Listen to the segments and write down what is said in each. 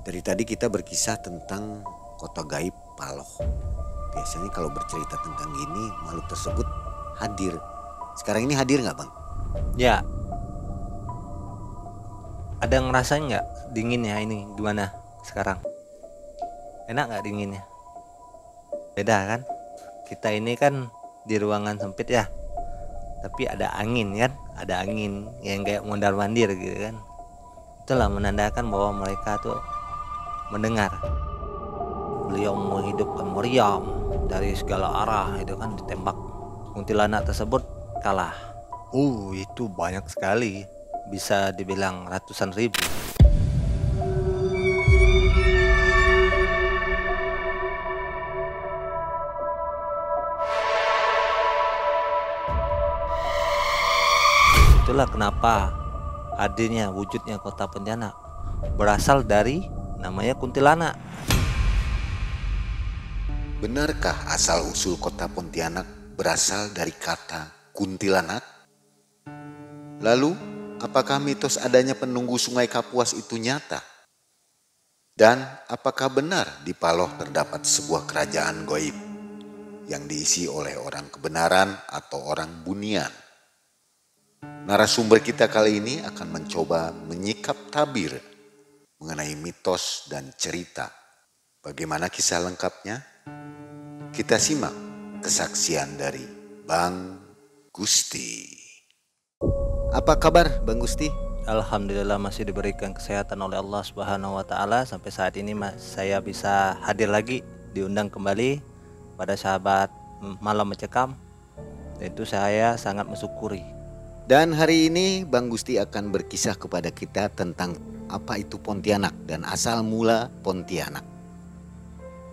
Dari tadi kita berkisah tentang kota gaib Paloh. Biasanya kalau bercerita tentang gini, makhluk tersebut hadir. Sekarang ini hadir nggak, Bang? Ya, ada ngerasain nggak dinginnya ini gimana sekarang? Enak nggak dinginnya? Beda kan? Kita ini kan di ruangan sempit ya, tapi ada angin kan? Ada angin yang kayak mondar-mandir gitu kan? Itulah menandakan bahwa mereka tuh mendengar. Beliau menghidupkan meriam dari segala arah itu kan ditembak. Kuntilanak tersebut kalah. Itu banyak sekali. Bisa dibilang ratusan ribu. Itulah kenapa hadirnya wujudnya kota Pontianak berasal dari namanya kuntilanak. Benarkah asal-usul kota Pontianak berasal dari kata kuntilanak? Lalu, apakah mitos adanya penunggu sungai Kapuas itu nyata? Dan apakah benar di Paloh terdapat sebuah kerajaan gaib yang diisi oleh orang kebenaran atau orang bunian? Narasumber kita kali ini akan mencoba menyikap tabir mengenai mitos dan cerita. Bagaimana kisah lengkapnya? Kita simak kesaksian dari Bang Gusti. Apa kabar Bang Gusti? Alhamdulillah masih diberikan kesehatan oleh Allah Subhanahu wa taala sampai saat ini saya bisa hadir lagi, diundang kembali pada sahabat Malam Mencekam. Dan itu saya sangat mensyukuri. Dan hari ini Bang Gusti akan berkisah kepada kita tentang apa itu Pontianak dan asal mula Pontianak.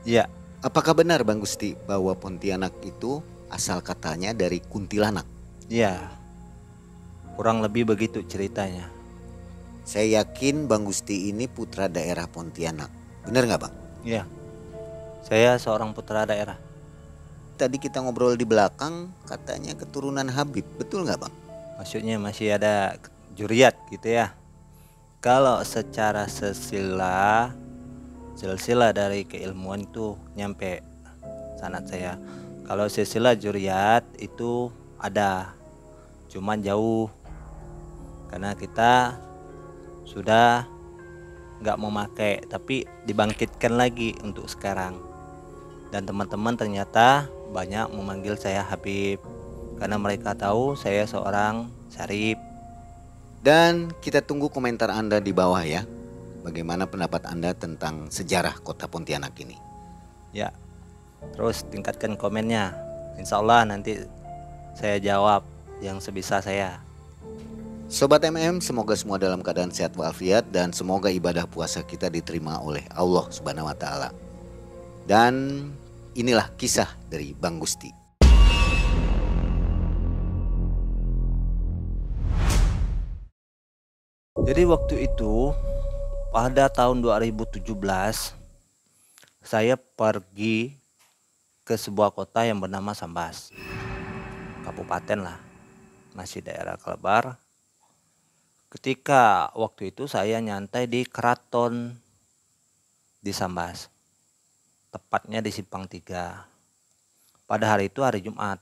Ya, apakah benar Bang Gusti bahwa Pontianak itu asal katanya dari kuntilanak? ya, kurang lebih begitu ceritanya. Saya yakin Bang Gusti ini putra daerah Pontianak. Benar nggak Bang? Ya, saya seorang putra daerah. Tadi kita ngobrol di belakang katanya keturunan Habib. Betul nggak Bang? Maksudnya masih ada juriat gitu ya. Kalau secara silsilah dari keilmuan itu nyampe sanad saya. Kalau silsilah juriat itu ada, cuman jauh karena kita sudah nggak memakai, tapi dibangkitkan lagi untuk sekarang. Dan teman-teman ternyata banyak memanggil saya Habib karena mereka tahu saya seorang syarif. Dan kita tunggu komentar Anda di bawah ya. Bagaimana pendapat Anda tentang sejarah kota Pontianak ini? Ya, terus tingkatkan komennya. Insya Allah nanti saya jawab yang sebisa saya. Sobat MM, semoga semua dalam keadaan sehat walafiat dan semoga ibadah puasa kita diterima oleh Allah Subhanahu wa taala. Dan inilah kisah dari Bang Gusti. Jadi waktu itu pada tahun 2017 saya pergi ke sebuah kota yang bernama Sambas. Kabupaten lah, masih daerah Kalebar. Ketika waktu itu saya nyantai di keraton di Sambas. Tepatnya di Simpang 3. Pada hari itu hari Jumat.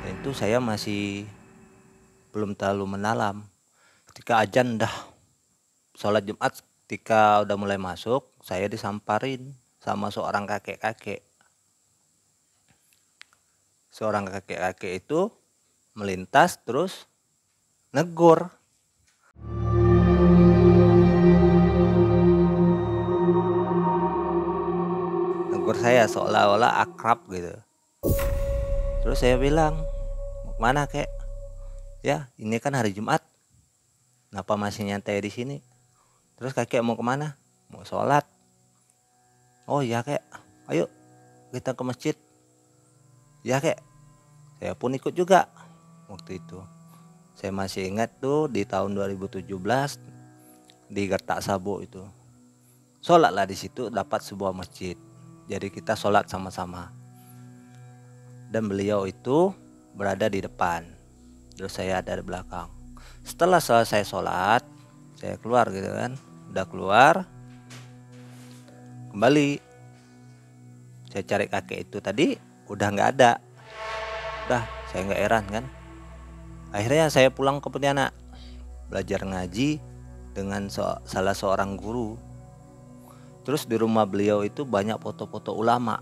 Dan itu saya masih belum terlalu mendalam. Ketika azan dah sholat Jumat, ketika udah mulai masuk, saya disamparin sama seorang kakek-kakek. Seorang kakek-kakek itu melintas terus negur. Negur saya seolah-olah akrab gitu. Terus saya bilang, mau kemana kek? Ya, ini kan hari Jumat. Kenapa masih nyantai di sini? Terus kakek mau kemana? Mau sholat. Oh iya kek, ayo kita ke masjid. Ya kek, saya pun ikut juga waktu itu. Saya masih ingat tuh di tahun 2017 di Gertak Sabo itu. Sholatlah di situ, dapat sebuah masjid. Jadi kita sholat sama-sama. Dan beliau itu berada di depan. Terus saya ada di belakang. Setelah selesai sholat, saya keluar gitu kan. Udah keluar, Kembali saya cari kakek itu tadi, udah nggak ada. Udah, saya nggak heran kan. Akhirnya saya pulang ke Pontianak, belajar ngaji dengan salah seorang guru. Terus di rumah beliau itu banyak foto-foto ulama.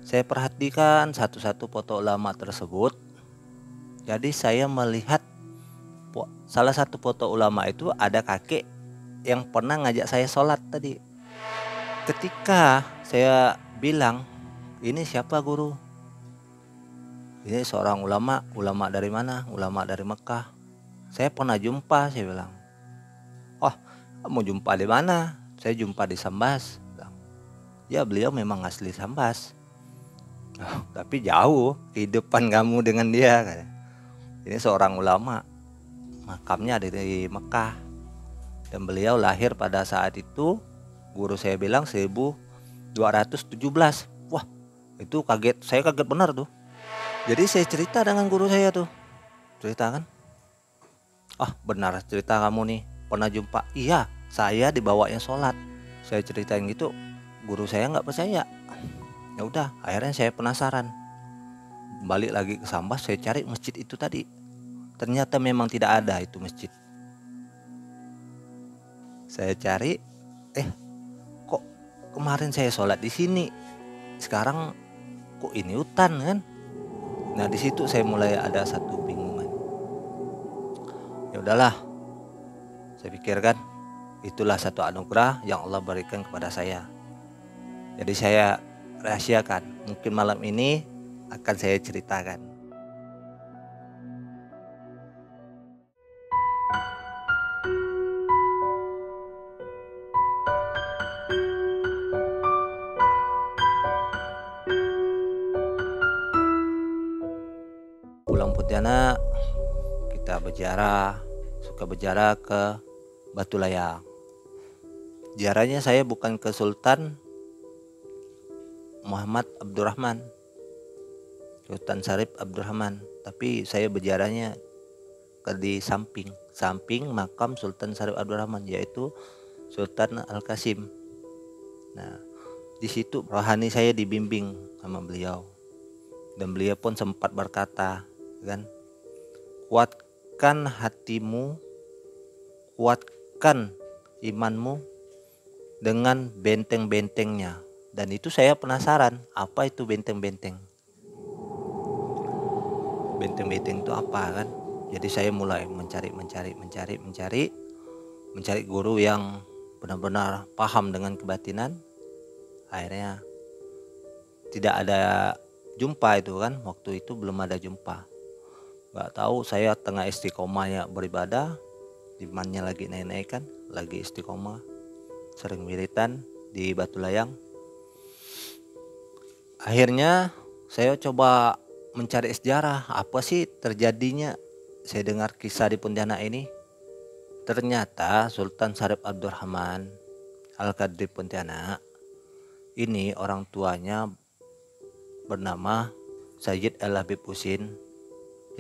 Saya perhatikan satu-satu foto ulama tersebut. Jadi saya melihat salah satu foto ulama itu ada kakek yang pernah ngajak saya sholat tadi. Ketika saya bilang, ini siapa guru? Ini seorang ulama. Ulama dari mana? Ulama dari Mekah. Saya pernah jumpa, saya bilang. Oh, mau jumpa di mana? Saya jumpa di Sambas. Ya, beliau memang asli Sambas. Oh, tapi jauh kehidupan kamu dengan dia. Ini seorang ulama. Makamnya ada di Mekah. Dan beliau lahir pada saat itu, guru saya bilang 1217. Wah, itu kaget. Saya kaget benar tuh. Jadi saya cerita dengan guru saya tuh. Cerita kan. Ah, benar cerita kamu nih. Pernah jumpa? Iya, saya dibawanya sholat. Saya ceritain gitu, guru saya nggak percaya. Ya udah, akhirnya saya penasaran. Balik lagi ke Sambas, saya cari masjid itu tadi. Ternyata memang tidak ada itu masjid. Saya cari, kok kemarin saya sholat di sini, sekarang kok ini hutan kan? Nah, di situ saya mulai ada satu bingungan. Ya udahlah, saya pikirkan itulah satu anugerah yang Allah berikan kepada saya. Jadi saya rahasiakan. Mungkin malam ini akan saya ceritakan. Pulang Pontianak, kita berziarah, suka berziarah ke Batu Layang. Ziarahnya saya bukan ke Sultan Muhammad Abdurrahman, Sultan Syarif Abdurrahman, tapi saya berziarahnya ke di samping makam Sultan Syarif Abdurrahman, yaitu Sultan Al-Qasim. Nah, di situ rohani saya dibimbing sama beliau, dan beliau pun sempat berkata, kan, kuatkan hatimu, kuatkan imanmu dengan benteng-bentengnya. Dan itu saya penasaran, apa itu benteng-benteng? Benteng-benteng itu apa kan? Jadi saya mulai mencari guru yang benar-benar paham dengan kebatinan. Akhirnya tidak ada jumpa itu kan, waktu itu belum ada jumpa. Gak tahu, saya tengah istiqomahnya beribadah, imannya lagi naik-naik kan, lagi istiqomah, sering wiridan di Batu Layang. Akhirnya saya coba mencari sejarah, apa sih terjadinya. Saya dengar kisah di Pontianak ini. Ternyata Sultan Syarif Abdurrahman Al-Qadri Pontianak ini orang tuanya bernama Sayyid Al-Habib Husin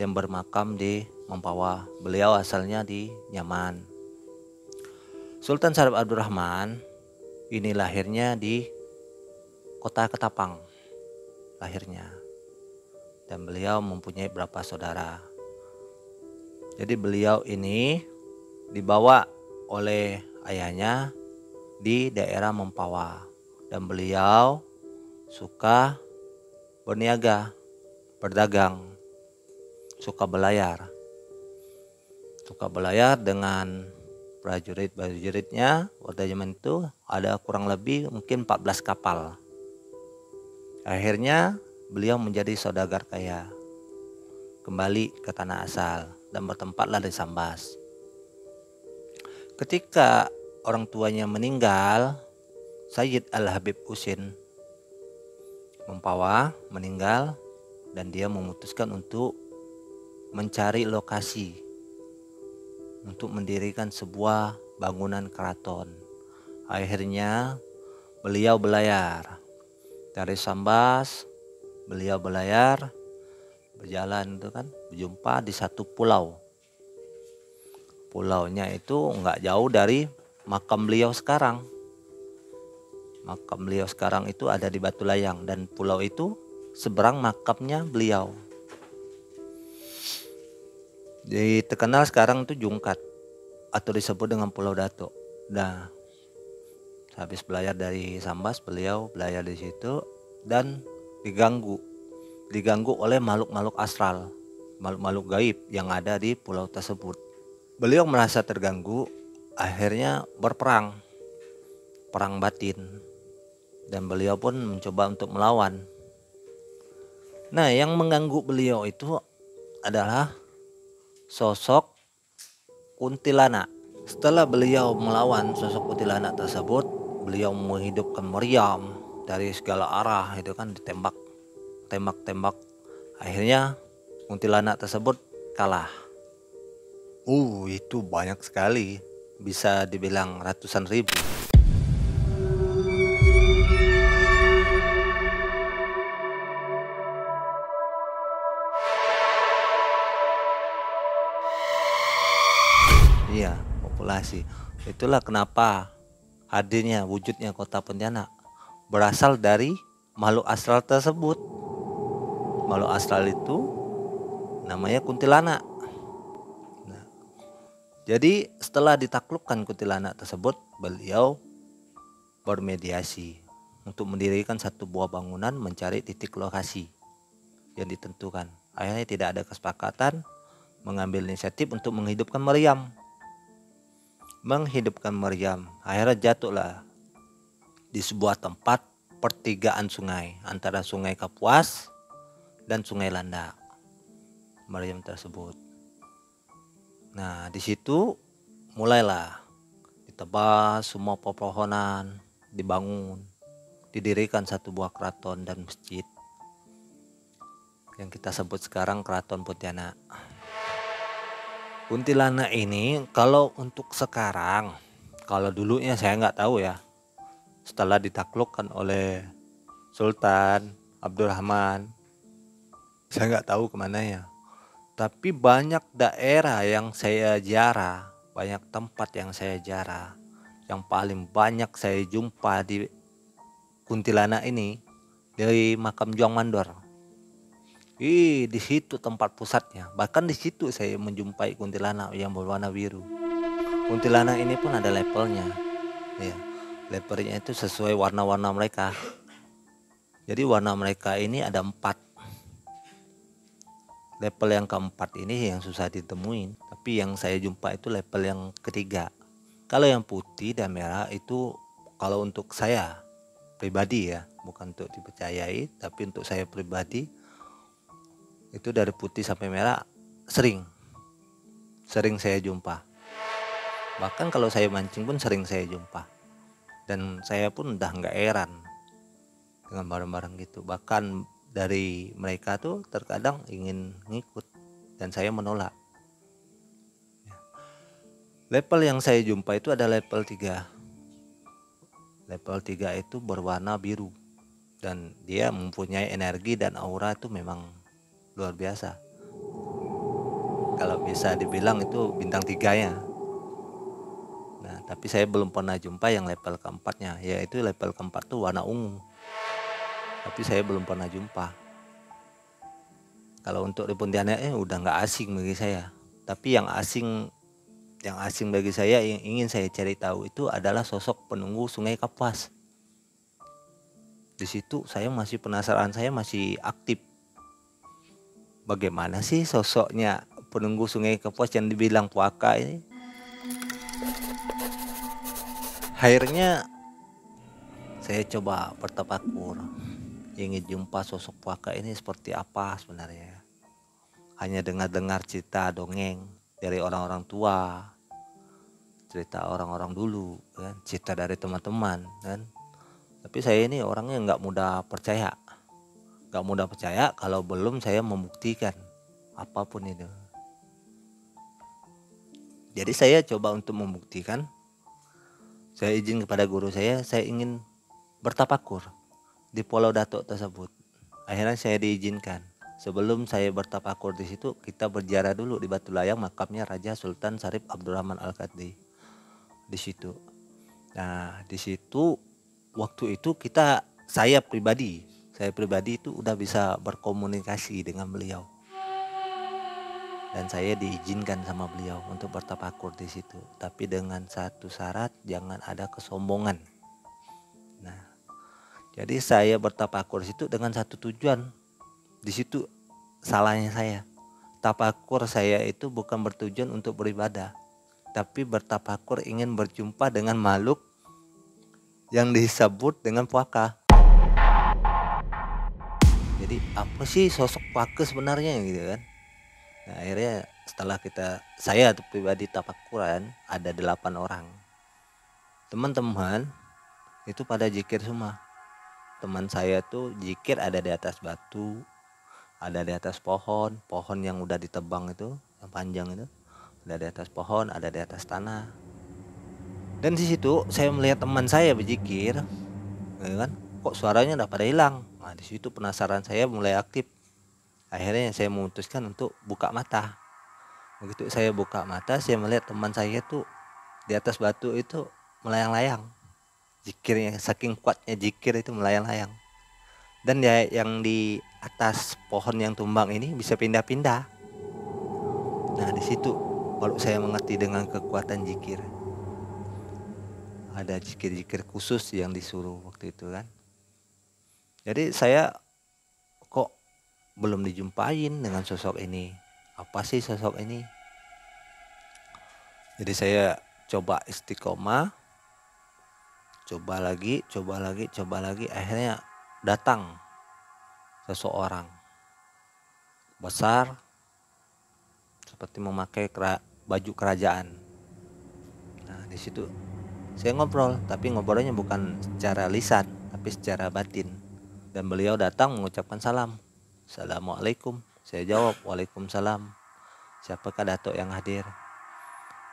yang bermakam di Mempawah. Beliau asalnya di Yaman. Sultan Syarif Abdurrahman ini lahirnya di kota Ketapang lahirnya, dan beliau mempunyai berapa saudara. Jadi beliau ini dibawa oleh ayahnya di daerah Mempawah, dan beliau suka berniaga, berdagang, suka belayar dengan prajurit-prajuritnya. Pada zaman itu ada kurang lebih mungkin 14 kapal. Akhirnya beliau menjadi saudagar kaya, kembali ke tanah asal dan bertempatlah di Sambas. Ketika orang tuanya meninggal, Sayyid Al-Habib Husin Mempawah meninggal, dan dia memutuskan untuk mencari lokasi untuk mendirikan sebuah bangunan keraton. Akhirnya beliau belayar dari Sambas, beliau belayar berjalan itu kan, berjumpa di satu pulau. Pulaunya itu nggak jauh dari makam beliau sekarang. Makam beliau sekarang itu ada di Batu Layang, dan pulau itu seberang makamnya beliau. Jadi terkenal sekarang itu Jungkat atau disebut dengan Pulau Datuk. Nah, habis belajar dari Sambas, beliau belajar di situ dan diganggu oleh makhluk-makhluk astral, makhluk-makhluk gaib yang ada di pulau tersebut. Beliau merasa terganggu, akhirnya perang batin, dan beliau pun mencoba untuk melawan. Nah, yang mengganggu beliau itu adalah sosok kuntilanak. Setelah beliau melawan sosok kuntilanak tersebut, beliau menghidupkan meriam dari segala arah, itu kan ditembak. Akhirnya kuntilanak tersebut kalah. Itu banyak sekali, bisa dibilang ratusan ribu. Iya, populasi. Itulah kenapa hadirnya wujudnya kota Pontianak berasal dari makhluk astral tersebut. Makhluk astral itu namanya kuntilanak. Nah, jadi setelah ditaklukkan kuntilanak tersebut, beliau bermediasi untuk mendirikan satu buah bangunan, mencari titik lokasi yang ditentukan. Akhirnya tidak ada kesepakatan, mengambil inisiatif untuk menghidupkan meriam. Akhirnya jatuhlah di sebuah tempat pertigaan sungai antara Sungai Kapuas dan Sungai Landak, meriam tersebut. Nah, di situ mulailah ditebas semua pepohonan, dibangun, didirikan satu buah keraton dan masjid yang kita sebut sekarang Keraton Pontianak. Kuntilanak ini kalau untuk sekarang, kalau dulunya saya nggak tahu ya. Setelah ditaklukkan oleh Sultan Abdurrahman, saya nggak tahu kemana ya. Tapi banyak daerah yang saya ziarah, banyak tempat yang saya ziarah. Yang paling banyak saya jumpa di Kuntilanak ini dari makam Juang Mandor. Di situ tempat pusatnya. Bahkan di situ saya menjumpai kuntilanak yang berwarna biru. Kuntilanak ini pun ada levelnya. Ya, levelnya itu sesuai warna-warna mereka. Jadi warna mereka ini ada 4. Level yang keempat ini yang susah ditemuin. Tapi yang saya jumpa itu level yang ketiga. Kalau yang putih dan merah itu kalau untuk saya pribadi ya, bukan untuk dipercayai, tapi untuk saya pribadi itu dari putih sampai merah sering saya jumpa. Bahkan kalau saya mancing pun sering saya jumpa, dan saya pun udah nggak heran dengan barang-barang gitu. Bahkan dari mereka tuh terkadang ingin ngikut dan saya menolak. Level yang saya jumpa itu ada level 3. Level 3 itu berwarna biru, dan dia mempunyai energi dan aura itu memang luar biasa. Kalau bisa dibilang itu bintang 3 ya. Nah, tapi saya belum pernah jumpa yang level keempatnya, yaitu level keempat tuh warna ungu. Tapi saya belum pernah jumpa. Kalau untuk di Pontianak udah nggak asing bagi saya. Tapi yang asing bagi saya, yang ingin saya cari tahu itu adalah sosok penunggu Sungai Kapuas. Di situ saya masih penasaran, saya masih aktif. Bagaimana sih sosoknya penunggu Sungai Kapuas yang dibilang puaka ini? Akhirnya saya coba bertafakur, ingin jumpa sosok puaka ini seperti apa sebenarnya. Hanya dengar cerita dongeng dari orang-orang tua, cerita orang-orang dulu, kan, cerita dari teman-teman, kan. Tapi saya ini orangnya nggak mudah percaya kalau belum saya membuktikan apapun itu. Jadi saya coba untuk membuktikan. Saya izin kepada guru saya ingin bertafakur di Pulau Datuk tersebut. Akhirnya saya diizinkan. Sebelum saya bertafakur di situ, kita berziarah dulu di Batu Layang, makamnya Raja Sultan Syarif Abdurrahman Al-Qadhi. Di situ. Nah, di situ waktu itu saya pribadi itu udah bisa berkomunikasi dengan beliau, dan saya diizinkan sama beliau untuk bertafakur di situ, tapi dengan satu syarat, jangan ada kesombongan. Nah, jadi saya bertafakur situ dengan satu tujuan. Di situ salahnya saya. Tafakur saya itu bukan bertujuan untuk beribadah, tapi bertafakur ingin berjumpa dengan makhluk yang disebut dengan puaka. Jadi apa sih sosok puaka sebenarnya gitu kan? Nah, akhirnya setelah saya pribadi tafakuran, ada 8 orang. Teman-teman itu pada zikir semua. Teman saya tuh zikir ada di atas batu, ada di atas pohon yang udah ditebang itu, yang panjang itu, ada di atas pohon, ada di atas tanah. Dan di situ saya melihat teman saya berzikir, ya kan? Kok suaranya udah pada hilang. Nah, di situ penasaran saya mulai aktif. Akhirnya saya memutuskan untuk buka mata. Begitu saya buka mata, saya melihat teman saya tuh di atas batu itu melayang-layang. Zikirnya saking kuatnya zikir itu melayang-layang. Dan ya yang di atas pohon yang tumbang ini bisa pindah-pindah. Nah, di situ baru saya mengerti dengan kekuatan zikir. Ada zikir-zikir khusus yang disuruh waktu itu kan. Jadi saya kok belum dijumpain dengan sosok ini. Apa sih sosok ini? Jadi saya coba istiqomah, coba lagi, akhirnya datang seseorang besar seperti memakai baju kerajaan. Nah, di situ saya ngobrol, tapi ngobrolnya bukan secara lisan, tapi secara batin. Dan beliau datang mengucapkan salam. Assalamualaikum. Saya jawab, Waalaikumsalam. Siapakah datuk yang hadir?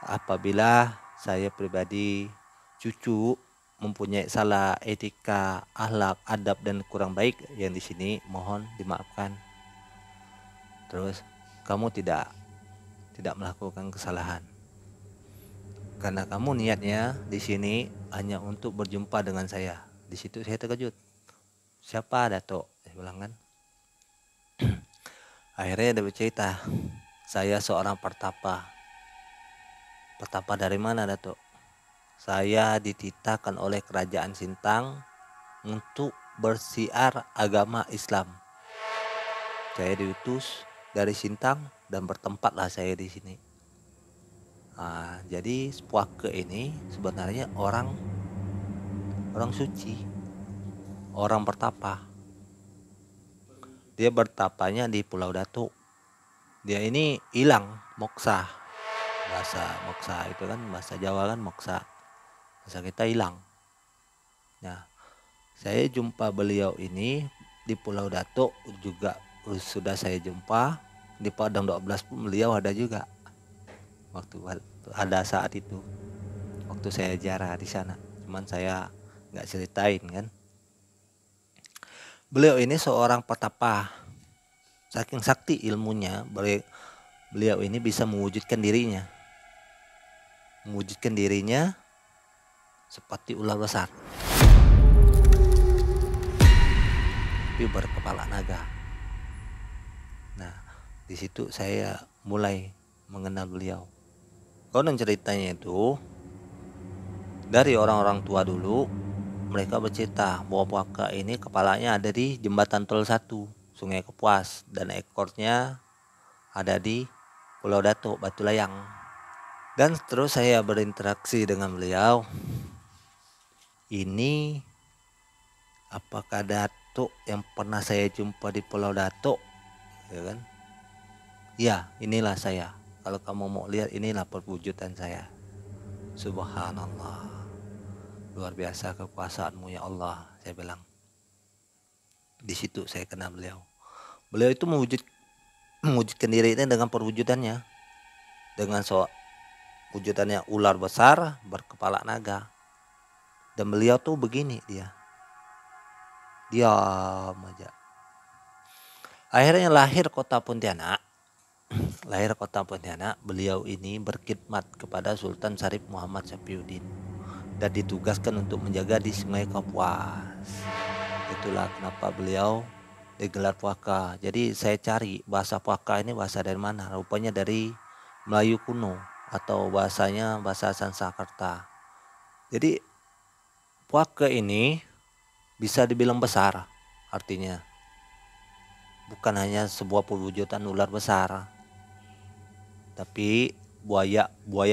Apabila saya pribadi cucu mempunyai salah etika, akhlak, adab dan kurang baik yang di sini mohon dimaafkan. Terus kamu tidak melakukan kesalahan. Karena kamu niatnya di sini hanya untuk berjumpa dengan saya. Di situ saya terkejut. Siapa datuk? Saya bilang kan. Akhirnya dia bercerita, saya seorang pertapa. Pertapa dari mana datuk? Saya dititahkan oleh kerajaan Sintang untuk bersiar agama Islam. Saya diutus dari Sintang dan bertempatlah saya di sini. Nah, jadi puaka ini sebenarnya orang suci, orang bertapa. Dia bertapanya di Pulau Datuk. Dia ini hilang, moksa. Bahasa moksa itu kan bahasa Jawa kan moksa. Bahasa kita hilang. Nah, saya jumpa beliau ini di Pulau Datuk juga sudah saya jumpa. Di Padang 12 pun beliau ada juga. Waktu ada saat itu. Waktu saya ziarah di sana. Cuman saya enggak ceritain kan. Beliau ini seorang petapa. Saking sakti ilmunya, beliau ini bisa mewujudkan dirinya. Mewujudkan dirinya seperti ular besar. Tapi berkepala naga. Nah, di situ saya mulai mengenal beliau. Konon ceritanya itu dari orang-orang tua dulu, mereka bercerita bahwa puaka ini kepalanya ada di jembatan Tol 1, Sungai Kapuas, dan ekornya ada di Pulau Datuk, Batu Layang. Dan terus saya berinteraksi dengan beliau. Ini apakah datuk yang pernah saya jumpa di Pulau Datuk? Ya kan? Ya, inilah saya. Kalau kamu mau lihat, inilah perwujudan saya. Subhanallah. Luar biasa kekuasaanmu ya Allah, saya bilang. Di situ saya kenal beliau. Beliau itu mewujudkan diri ini dengan perwujudannya. Dengan wujudannya ular besar berkepala naga. Dan beliau tuh begini dia. Diam aja. Akhirnya lahir kota Pontianak. Beliau ini berkhidmat kepada Sultan Syarif Muhammad Safiuddin. dan ditugaskan untuk menjaga di Sungai Kapuas. Itulah kenapa beliau digelar Puaka. Jadi saya cari bahasa Puaka ini bahasa dari mana? Rupanya dari Melayu kuno atau bahasanya bahasa Sanskerta. Jadi Puaka ini bisa dibilang besar, artinya bukan hanya sebuah perwujudan ular besar, tapi buaya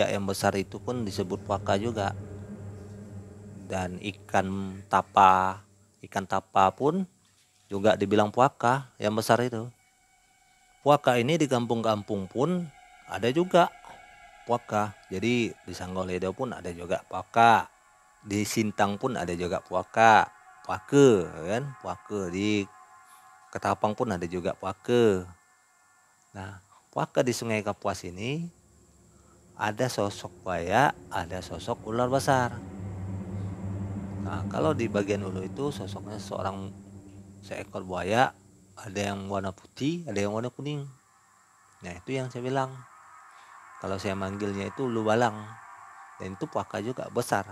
yang besar itu pun disebut Puaka juga. Dan ikan tapa pun juga dibilang Puaka yang besar itu. Puaka ini di kampung-kampung pun ada juga Puaka. Jadi di Sanggoledo pun ada juga Puaka. Di Sintang pun ada juga Puaka. Puake kan, Puake. Di Ketapang pun ada juga Puake. Nah, Puaka di Sungai Kapuas ini ada sosok buaya, ada sosok ular besar. Nah, kalau di bagian hulu itu sosoknya seekor buaya, ada yang warna putih, ada yang warna kuning. Nah, itu yang saya bilang. Kalau saya manggilnya itu ulu balang. Dan itu Puaka juga besar.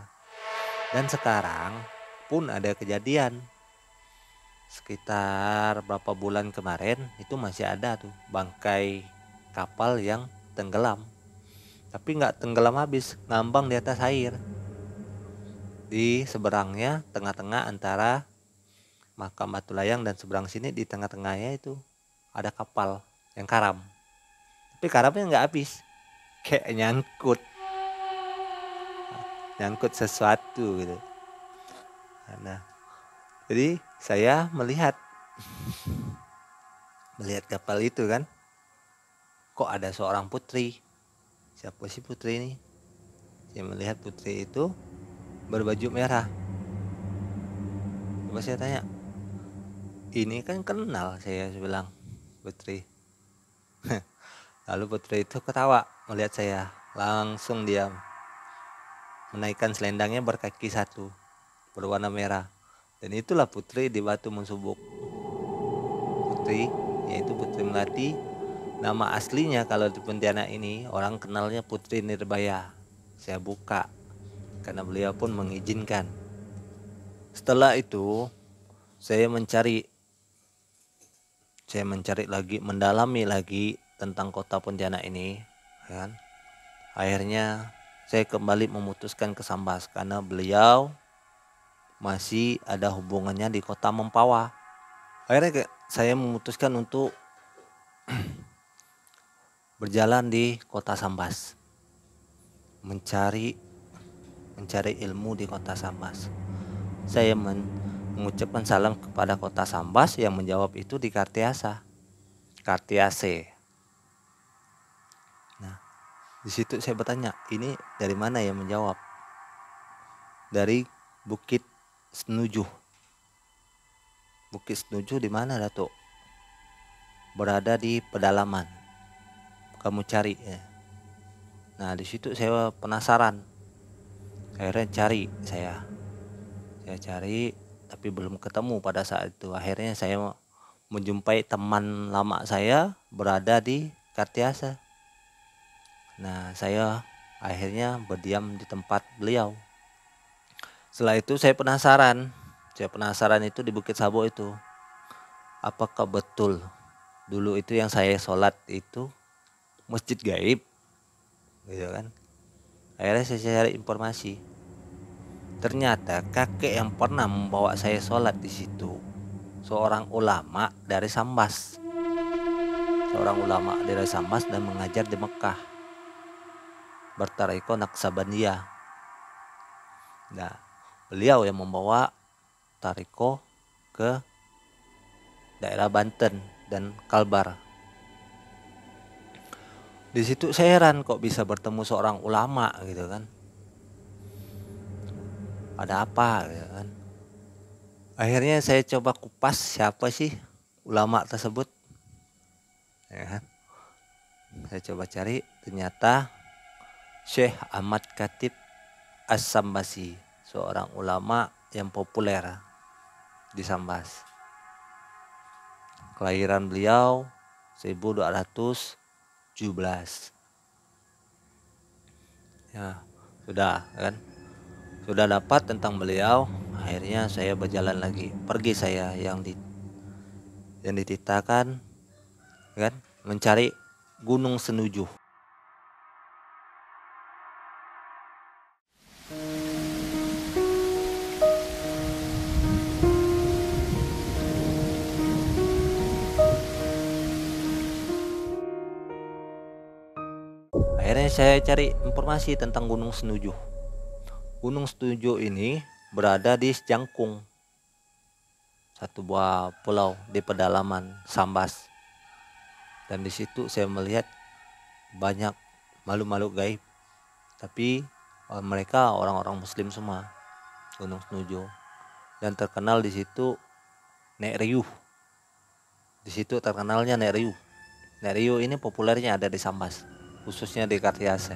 Dan sekarang pun ada kejadian. Sekitar berapa bulan kemarin itu masih ada tuh bangkai kapal yang tenggelam. Tapi nggak tenggelam habis, ngambang di atas air. Di seberangnya tengah-tengah antara makam Batu Layang dan seberang sini di tengah-tengahnya itu ada kapal yang karam. Tapi karamnya nggak habis, kayak nyangkut sesuatu gitu. Nah, jadi saya melihat kapal itu kan, kok ada seorang putri. Siapa sih putri ini? Saya melihat putri itu berbaju merah. Coba saya tanya, ini kan kenal, saya bilang putri. Lalu putri itu ketawa melihat saya, langsung diam, menaikkan selendangnya berkaki satu berwarna merah. Dan itulah putri di Batu Munsubuk. Putri yaitu Putri Melati. Nama aslinya kalau di Pontianak ini orang kenalnya Putri Nirbaya. Saya buka karena beliau pun mengizinkan. Setelah itu saya mencari lagi, mendalami lagi tentang kota Pontianak ini, kan. Akhirnya saya kembali memutuskan ke Sambas karena beliau masih ada hubungannya di kota Mempawah. Akhirnya saya memutuskan untuk berjalan di kota Sambas, mencari ilmu di kota Sambas. Saya mengucapkan salam kepada kota Sambas, yang menjawab itu di Kartiase. Nah, di situ saya bertanya, ini dari mana yang menjawab? Dari Bukit Senuju. Bukit Senuju di mana, Datuk? Berada di pedalaman. Kamu cari ya. Nah, di situ saya penasaran. Akhirnya saya cari tapi belum ketemu pada saat itu. Akhirnya saya menjumpai teman lama saya berada di Kartiase. Nah, saya akhirnya berdiam di tempat beliau. Setelah itu saya penasaran itu di Bukit Sabo itu, apakah betul dulu itu yang saya sholat itu masjid gaib, gitu kan. Akhirnya saya cari informasi. Ternyata kakek yang pernah membawa saya sholat di situ seorang ulama dari Sambas. Dan mengajar di Mekah, bertariko Naksabandia. Nah, beliau yang membawa tariko ke daerah Banten dan Kalbar. Di situ saya heran kok bisa bertemu seorang ulama gitu kan. Ada apa gitu kan. Akhirnya saya coba kupas siapa sih ulama tersebut. Ya kan? Saya coba cari, ternyata Syekh Ahmad Khatib As-Sambasi, seorang ulama yang populer di Sambas. Kelahiran beliau 1217. Ya, sudah kan? Sudah dapat tentang beliau, akhirnya saya berjalan lagi. Pergi saya yang dititahkan kan mencari Gunung Senuju. Akhirnya saya cari informasi tentang Gunung Senuju. Gunung Setuju ini berada di Jangkung, satu buah pulau di pedalaman Sambas. Dan di situ saya melihat banyak makhluk-makhluk gaib. Tapi mereka orang-orang Muslim semua. Gunung Setuju. Dan terkenal di situ Nek Riuh. Di situ terkenalnya Nek Riuh. Nek Riuh ini populernya ada di Sambas, khususnya di Kartiase.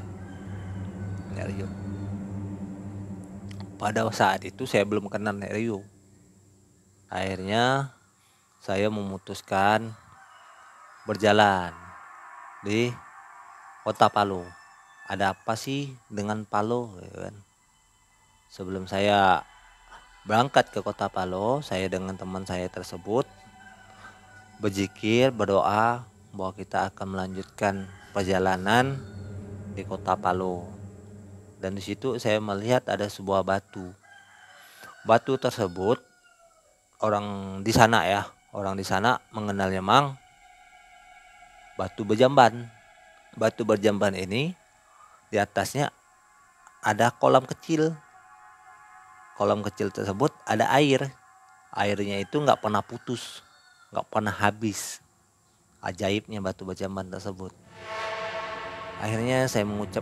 Nek Riuh. Pada saat itu saya belum kenal Nek Riuh. Akhirnya saya memutuskan berjalan di kota Palu. Ada apa sih dengan Palu, ya kan? Sebelum saya berangkat ke kota Palu, saya dengan teman saya tersebut berzikir, berdoa bahwa kita akan melanjutkan perjalanan di kota Palu. Dan di situ saya melihat ada sebuah batu. Batu tersebut orang di sana mengenalnya Mang batu berjamban. Batu berjamban ini di atasnya ada kolam kecil. Kolam kecil tersebut ada air. Airnya itu nggak pernah putus, nggak pernah habis. Ajaibnya batu berjamban tersebut. Akhirnya saya mengucap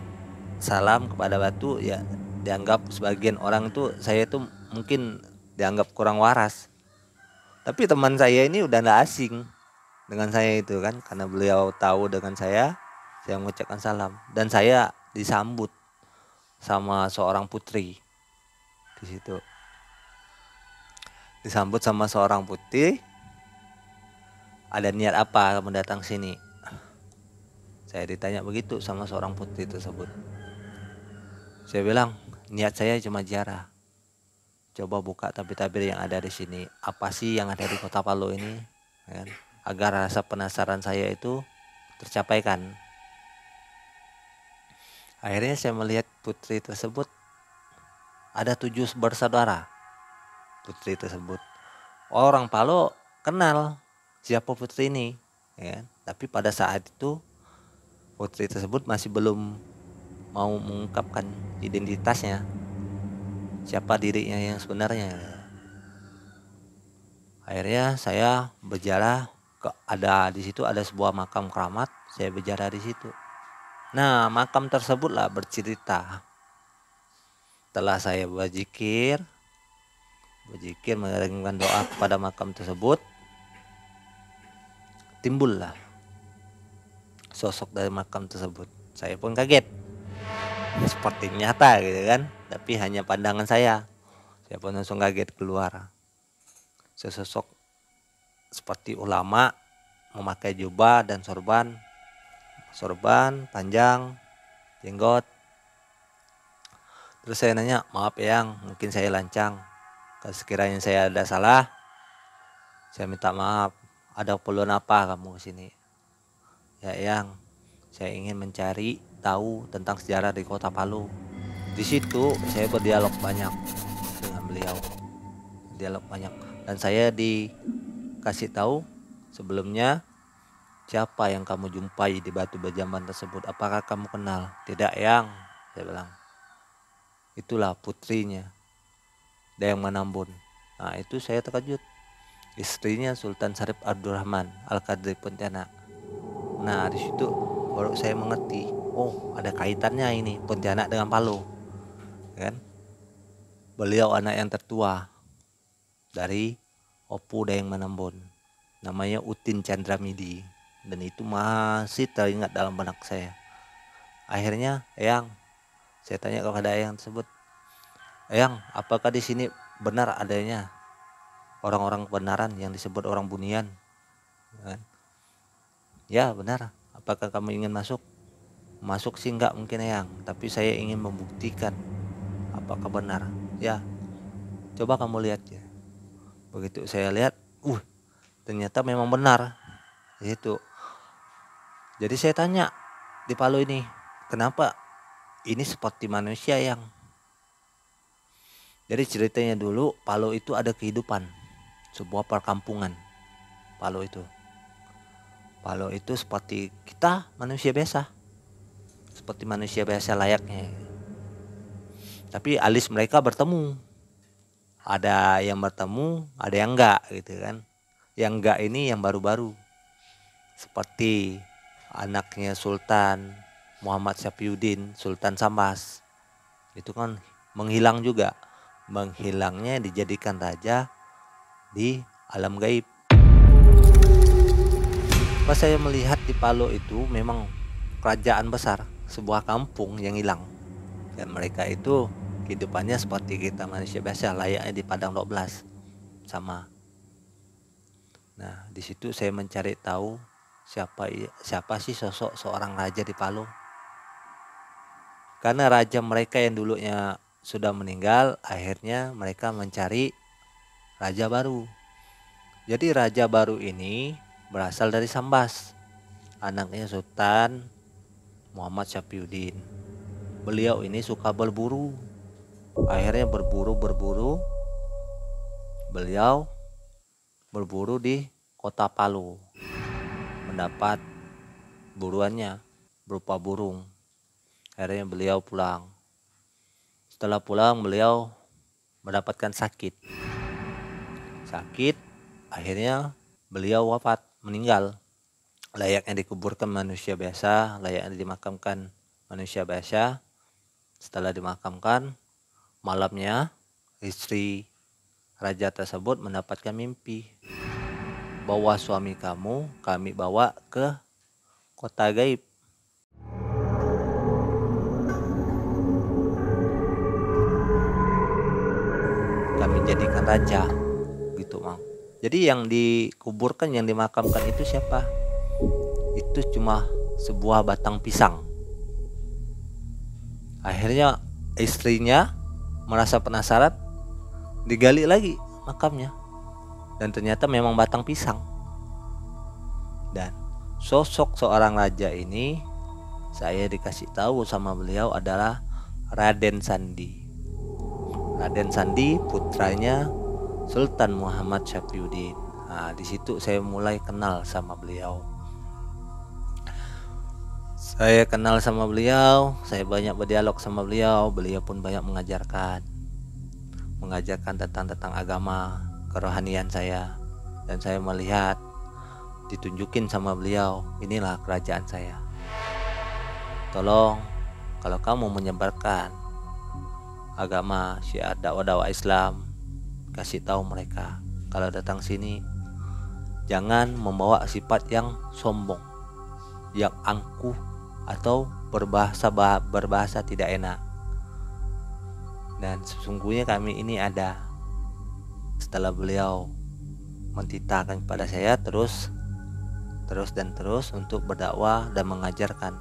salam kepada batu, ya dianggap sebagian orang itu saya itu mungkin dianggap kurang waras. Tapi teman saya ini udah nggak asing dengan saya itu kan, karena beliau tahu dengan saya mengucapkan salam dan saya disambut sama seorang putri di situ. Disambut sama seorang putri. Ada niat apa kamu datang sini? Saya ditanya begitu sama seorang putri tersebut. Saya bilang, niat saya cuma ziarah. Coba buka tabir-tabir yang ada di sini. Apa sih yang ada di kota Palu ini? Ya kan? Agar rasa penasaran saya itu tercapaikan. Akhirnya saya melihat putri tersebut ada 7 bersaudara. Putri tersebut. Orang Palu kenal siapa putri ini. Ya kan? Tapi pada saat itu putri tersebut masih belum mau mengungkapkan identitasnya, siapa dirinya yang sebenarnya. Akhirnya saya berjalan di situ ada sebuah makam keramat. Saya berjalan di situ. Nah, makam tersebutlah bercerita. Setelah saya berzikir mengirimkan doa kepada makam tersebut, timbullah sosok dari makam tersebut. Saya pun kaget, seperti nyata gitu kan, tapi hanya pandangan saya. Saya pun langsung kaget keluar. Sesosok seperti ulama memakai jubah dan sorban panjang, jenggot. Terus saya nanya, maaf Yang, mungkin saya lancang. Kalau sekiranya saya ada salah, saya minta maaf. Ada keperluan apa kamu kesini? Ya Yang, saya ingin mencari tahu tentang sejarah di kota Palu. Di situ saya berdialog banyak dengan beliau, dan saya dikasih tahu sebelumnya siapa yang kamu jumpai di batu berjamban tersebut. Apakah kamu kenal? Tidak Yang, saya bilang. Itulah putrinya, Dayang Manambun. Nah itu saya terkejut. Istrinya Sultan Syarif Abdurrahman Al-Qadri Pontianak. Nah di situ baru saya mengerti, oh ada kaitannya ini Pontianak dengan Palu, kan? Beliau anak yang tertua dari Opu Dayang Manambun, namanya Utin Chandramidi, dan itu masih teringat dalam benak saya. Akhirnya Eyang, saya tanya kepada Eyang tersebut, Eyang, apakah di sini benar adanya orang-orang kebenaran yang disebut orang Bunian? Kan? Ya benar. Apakah kamu ingin masuk? Masuk sih enggak mungkin Eyang, tapi saya ingin membuktikan apakah benar? Ya, coba kamu lihat ya. Begitu saya lihat, ternyata memang benar. Itu. Jadi saya tanya di Palu ini, kenapa ini seperti manusia yang. Jadi ceritanya dulu Palu itu ada kehidupan, sebuah perkampungan. Palu itu seperti kita manusia biasa, seperti manusia biasa layaknya. Tapi alis mereka bertemu, ada yang bertemu, ada yang enggak gitu kan. Yang enggak ini yang baru-baru, seperti anaknya Sultan Muhammad Syafiuddin, Sultan Sambas. Itu kan menghilang juga, menghilangnya dijadikan raja di alam gaib. Pas saya melihat di Palu itu memang kerajaan besar, sebuah kampung yang hilang. Dan mereka itu kehidupannya seperti kita manusia biasa, layaknya di Padang 12 sama. Nah, di situ saya mencari tahu siapa sih sosok seorang raja di Palu. Karena raja mereka yang dulunya sudah meninggal, akhirnya mereka mencari raja baru. Jadi raja baru ini berasal dari Sambas, anaknya Sultan Muhammad Syafiuddin. Beliau ini suka berburu. Akhirnya berburu. Beliau berburu di kota Palu. Mendapat buruannya berupa burung. Akhirnya beliau pulang. Setelah pulang beliau mendapatkan sakit. Akhirnya beliau wafat, meninggal. Layaknya dikuburkan manusia biasa, layaknya dimakamkan manusia biasa. Setelah dimakamkan, malamnya istri raja tersebut mendapatkan mimpi. Bawa suami kamu, kami bawa ke kota gaib. Kami jadikan raja, gitu Mang. Jadi yang dikuburkan, yang dimakamkan itu siapa? Itu cuma sebuah batang pisang. Akhirnya istrinya merasa penasaran, digali lagi makamnya, dan ternyata memang batang pisang. Dan sosok seorang raja ini saya dikasih tahu sama beliau adalah Raden Sandi. Raden Sandi putranya Sultan Muhammad Syafiuddin. Nah, di situ saya mulai kenal sama beliau. Saya kenal sama beliau, saya banyak berdialog sama beliau. Beliau pun banyak mengajarkan tentang agama, kerohanian saya. Dan saya melihat, ditunjukin sama beliau, inilah kerajaan saya. Tolong, kalau kamu menyebarkan agama syiar dakwah Islam, kasih tahu mereka kalau datang sini jangan membawa sifat yang sombong, yang angkuh, atau berbahasa tidak enak. Dan sesungguhnya kami ini ada. Setelah beliau mentitahkan kepada saya terus untuk berdakwah dan mengajarkan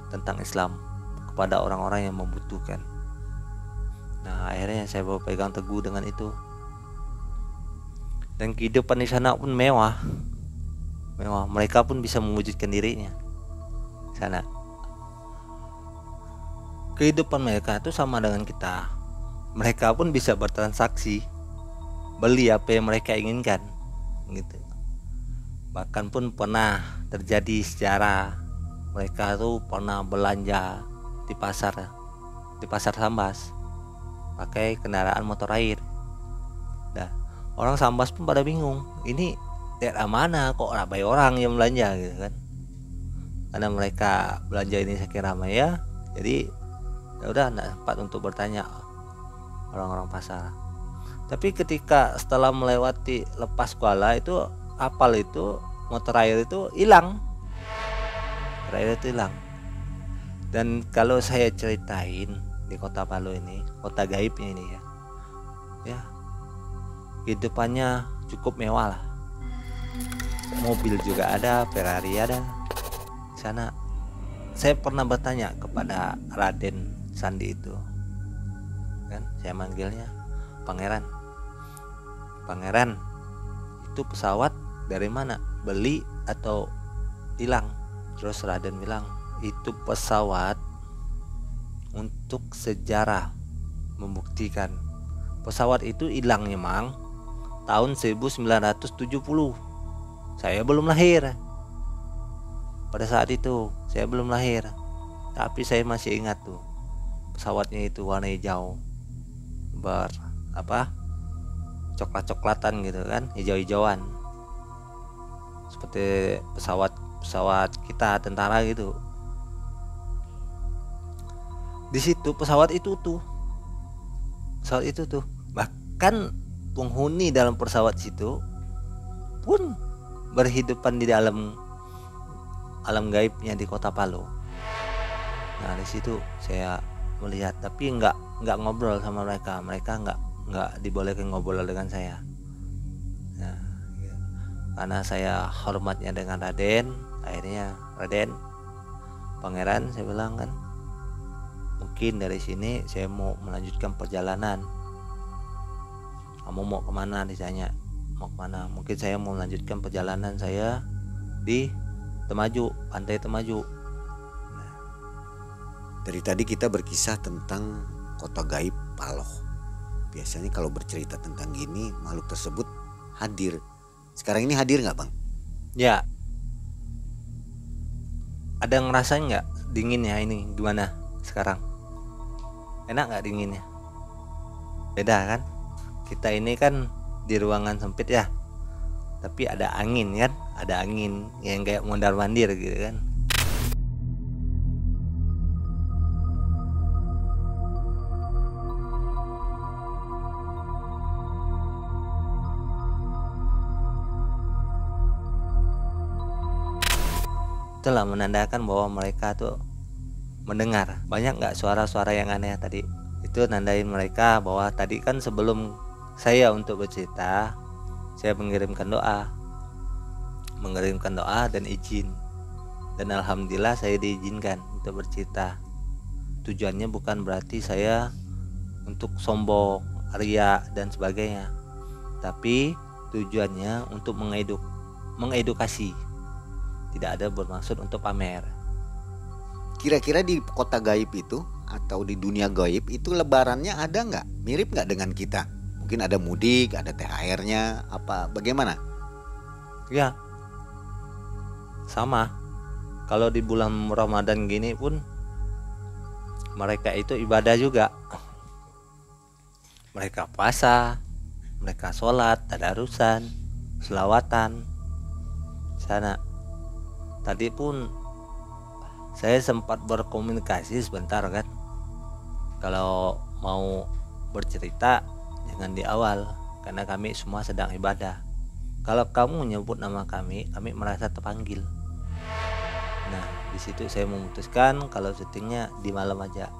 tentang Islam kepada orang-orang yang membutuhkan. Nah, akhirnya saya berpegang teguh dengan itu. Dan kehidupan di sana pun mewah. Mereka pun bisa mewujudkan dirinya di sana. Kehidupan mereka itu sama dengan kita. Mereka pun bisa bertransaksi, beli apa yang mereka inginkan, gitu. Bahkan pun pernah terjadi sejarah mereka tuh pernah belanja di pasar Sambas pakai kendaraan motor air. Nah, orang Sambas pun pada bingung, ini daerah mana kok ramai orang yang belanja gitu kan. Karena mereka belanja ini saking ramai ya, jadi ya udah enggak sempat untuk bertanya orang-orang pasar. Tapi ketika setelah melewati lepas kuala itu, kapal itu, motor air itu hilang. Dan kalau saya ceritain di kota Palu ini, kota gaib ini ya kehidupannya cukup mewah lah. Mobil juga ada, Ferrari ada di sana. Saya pernah bertanya kepada Raden Sandi itu, kan. Saya manggilnya Pangeran. Pangeran, itu pesawat dari mana? Beli atau hilang? Terus Raden bilang, itu pesawat untuk sejarah, membuktikan pesawat itu hilangnya mang tahun 1970. Saya belum lahir. Pada saat itu saya belum lahir, tapi saya masih ingat tuh pesawatnya itu warna hijau, coklat-coklatan gitu kan, hijau-hijauan, seperti pesawat kita tentara gitu. Di situ pesawat itu tuh bahkan penghuni dalam pesawat situ pun berhidupan di dalam alam gaibnya di Kota Palu. Nah di situ saya melihat, tapi nggak ngobrol sama mereka nggak dibolehkan ngobrol dengan saya. Nah, gitu. Karena saya hormatnya dengan Raden, akhirnya Raden, Pangeran, saya bilang kan, mungkin dari sini saya mau melanjutkan perjalanan. Kamu mau kemana? Ditanya mau kemana. Mungkin saya mau melanjutkan perjalanan saya di Temaju, pantai Temaju. Nah, dari tadi kita berkisah tentang kota gaib Paloh. Biasanya kalau bercerita tentang gini, makhluk tersebut hadir. Sekarang ini hadir nggak bang? Ya. Ada ngerasain nggak dinginnya ini gimana sekarang? Enak nggak dinginnya? Beda kan? Kita ini kan di ruangan sempit ya, tapi ada angin kan, ada angin yang kayak mondar-mandir gitu kan. Itulah menandakan bahwa mereka tuh mendengar. Banyak nggak suara-suara yang aneh tadi? Itu nandain mereka bahwa tadi kan sebelum saya untuk bercerita, saya mengirimkan doa dan izin, dan alhamdulillah saya diizinkan untuk bercerita. Tujuannya bukan berarti saya untuk sombong, ria dan sebagainya, tapi tujuannya untuk mengedukasi, tidak ada bermaksud untuk pamer. Kira-kira di kota gaib itu atau di dunia gaib itu lebarannya ada nggak? Mirip nggak dengan kita? Mungkin ada mudik, ada THR-nya, apa bagaimana? Ya, sama. Kalau di bulan Ramadan gini pun mereka itu ibadah juga. Mereka puasa, mereka sholat, tadarusan, selawatan sana. Tadi pun saya sempat berkomunikasi sebentar kan, kalau mau bercerita jangan di awal karena kami semua sedang ibadah. Kalau kamu menyebut nama kami merasa terpanggil. Nah di situ saya memutuskan kalau syutingnya di malam aja.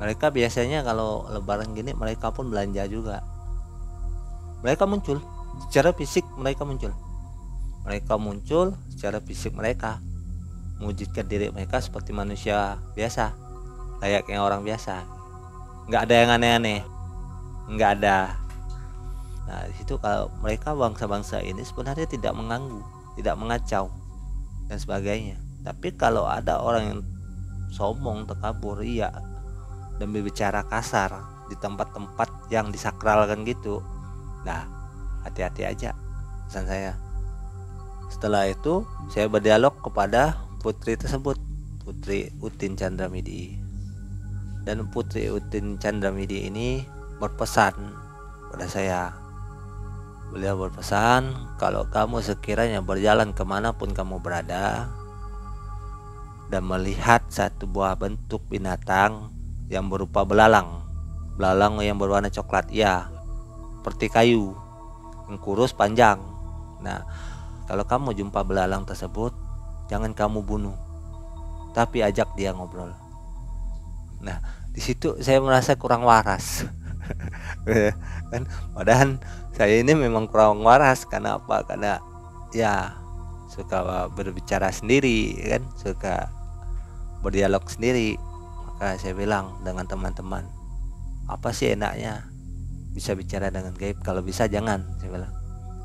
Mereka biasanya kalau lebaran gini mereka pun belanja juga. Mereka muncul secara fisik, mereka muncul secara fisik, mereka mewujudkan diri mereka seperti manusia biasa, layaknya orang biasa. Nggak ada yang aneh-aneh, nggak ada. Nah di situ kalau mereka bangsa-bangsa ini sebenarnya tidak mengganggu, tidak mengacau dan sebagainya. Tapi kalau ada orang yang sombong, takabur, iya, dan berbicara kasar di tempat-tempat yang disakralkan gitu, nah hati-hati aja pesan saya. Setelah itu saya berdialog kepada putri tersebut, Putri Utin Chandramidi. Dan Putri Utin Chandramidi ini berpesan pada saya. Beliau berpesan, kalau kamu sekiranya berjalan kemanapun kamu berada dan melihat satu buah bentuk binatang yang berupa belalang yang berwarna coklat, ya, seperti kayu, yang kurus panjang. Nah, kalau kamu jumpa belalang tersebut, jangan kamu bunuh, tapi ajak dia ngobrol. Nah, di situ saya merasa kurang waras. Kan padahal saya ini memang kurang waras. Karena apa? Karena ya suka berbicara sendiri kan, suka berdialog sendiri. Maka saya bilang dengan teman-teman, apa sih enaknya bisa bicara dengan gaib? Kalau bisa jangan, saya bilang.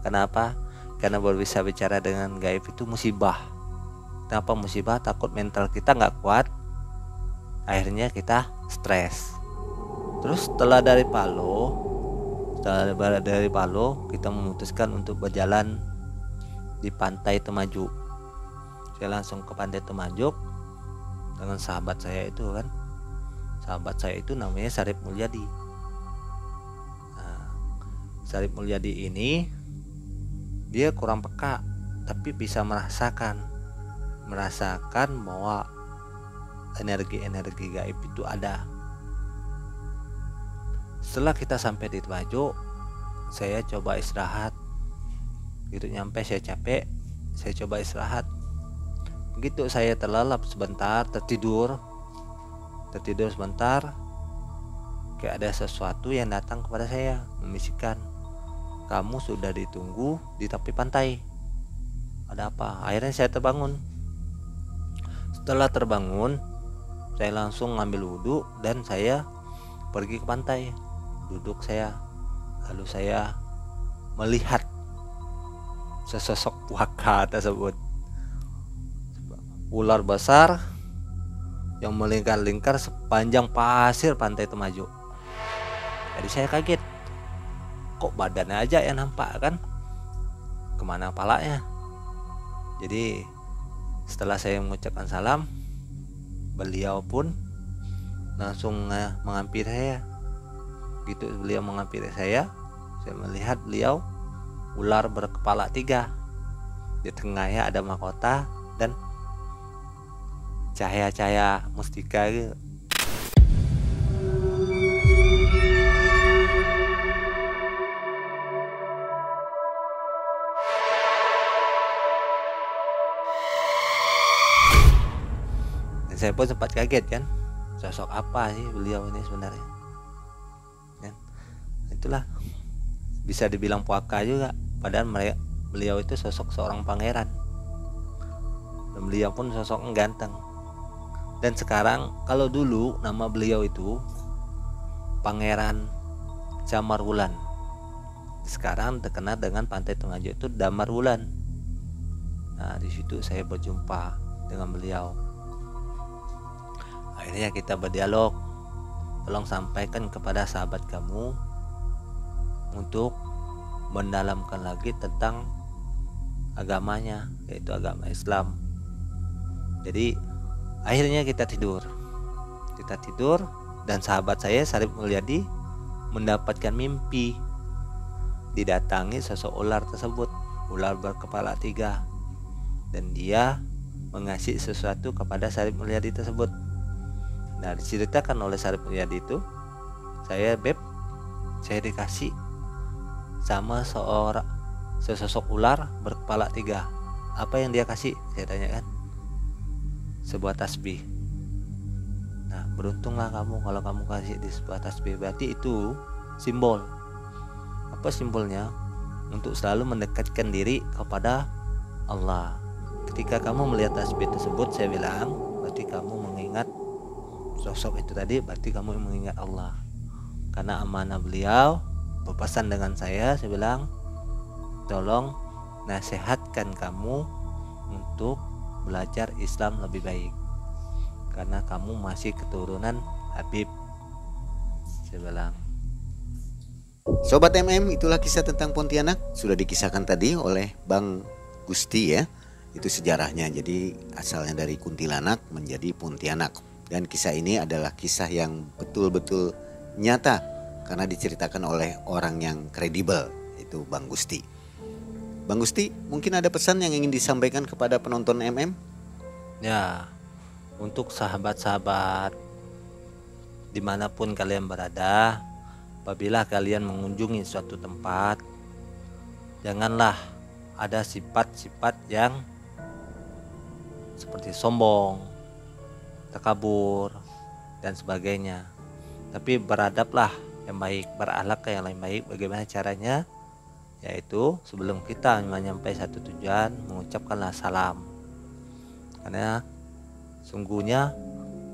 Kenapa? Karena baru bisa bicara dengan gaib itu musibah. Kenapa musibah? Takut mental kita nggak kuat, akhirnya kita stres. Terus setelah dari Palo kita memutuskan untuk berjalan di Pantai Temajuk. Saya langsung ke Pantai Temajuk dengan sahabat saya itu kan. Sahabat saya itu namanya Sarip Mulyadi. Nah, Sarip Mulyadi ini dia kurang peka, tapi bisa merasakan bahwa energi-energi gaib itu ada. Setelah kita sampai di Temajuk, saya coba istirahat. Gitu nyampe saya capek, saya coba istirahat. Begitu saya terlelap sebentar, tertidur sebentar, kayak ada sesuatu yang datang kepada saya membisikkan, kamu sudah ditunggu di tepi pantai. Ada apa? Akhirnya saya terbangun. Setelah terbangun, saya langsung ngambil wudhu dan saya pergi ke pantai. Duduk saya, lalu saya melihat sesosok puaka tersebut. Ular besar yang melingkar-lingkar sepanjang pasir Pantai Temajuk. Jadi saya kaget, kok badannya aja yang nampak kan, kemana palanya. Jadi setelah saya mengucapkan salam, beliau pun langsung menghampiri saya. Gitu beliau menghampiri saya melihat beliau ular berkepala 3. Di tengahnya ada mahkota dan cahaya-cahaya mustika gitu. Dan saya pun sempat kaget kan, sosok apa sih beliau ini sebenarnya kan? Itulah bisa dibilang puaka juga, padahal beliau itu sosok seorang pangeran, dan beliau pun sosok ganteng. Dan sekarang, kalau dulu nama beliau itu Pangeran Damar Wulan, sekarang terkenal dengan Pantai Temajuk itu Damar Wulan. Nah, di situ saya berjumpa dengan beliau. Akhirnya kita berdialog, tolong sampaikan kepada sahabat kamu untuk mendalamkan lagi tentang agamanya, yaitu agama Islam. Jadi akhirnya kita tidur dan sahabat saya Sarip Mulyadi mendapatkan mimpi didatangi sosok ular tersebut, ular berkepala 3, dan dia mengasih sesuatu kepada Sarip Mulyadi tersebut. Nah, diceritakan oleh Sarip Mulyadi itu, saya dikasih sama sesosok ular berkepala 3. Apa yang dia kasih? Saya tanyakan. Sebuah tasbih. Nah, beruntunglah kamu kalau kamu kasih di sebuah tasbih, berarti itu simbol. Apa simbolnya? Untuk selalu mendekatkan diri kepada Allah. Ketika kamu melihat tasbih tersebut, saya bilang, berarti kamu mengingat sosok itu tadi, berarti kamu mengingat Allah. Karena amanah beliau berpesan dengan saya bilang, tolong nasihatkan kamu untuk belajar Islam lebih baik, karena kamu masih keturunan Habib, saya bilang. Sobat itulah kisah tentang Pontianak, sudah dikisahkan tadi oleh Bang Gusti ya. Itu sejarahnya, jadi asalnya dari Kuntilanak menjadi Pontianak. Dan kisah ini adalah kisah yang betul-betul nyata karena diceritakan oleh orang yang kredibel, itu Bang Gusti. Bang Gusti, mungkin ada pesan yang ingin disampaikan kepada penonton Ya, untuk sahabat-sahabat dimanapun kalian berada, apabila kalian mengunjungi suatu tempat, janganlah ada sifat-sifat yang seperti sombong, takabur, dan sebagainya. Tapi beradablah yang baik, berakhlak yang lebih baik. Bagaimana caranya? Yaitu sebelum kita menyampai satu tujuan, mengucapkanlah salam, karena sungguhnya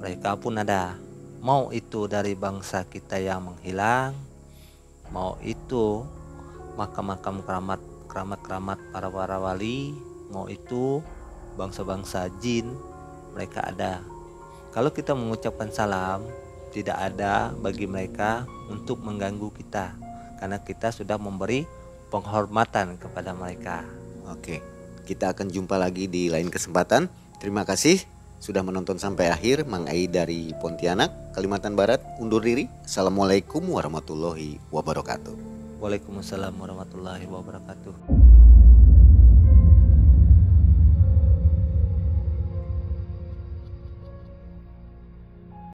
mereka pun ada mau itu dari bangsa kita yang menghilang, mau itu makam-makam keramat para wali, mau itu bangsa-bangsa jin, mereka ada. Kalau kita mengucapkan salam, tidak ada bagi mereka untuk mengganggu kita, karena kita sudah memberi penghormatan kepada mereka. Oke, kita akan jumpa lagi di lain kesempatan. Terima kasih sudah menonton sampai akhir. Mang Ai dari Pontianak, Kalimantan Barat undur diri. Assalamualaikum warahmatullahi wabarakatuh. Waalaikumsalam warahmatullahi wabarakatuh.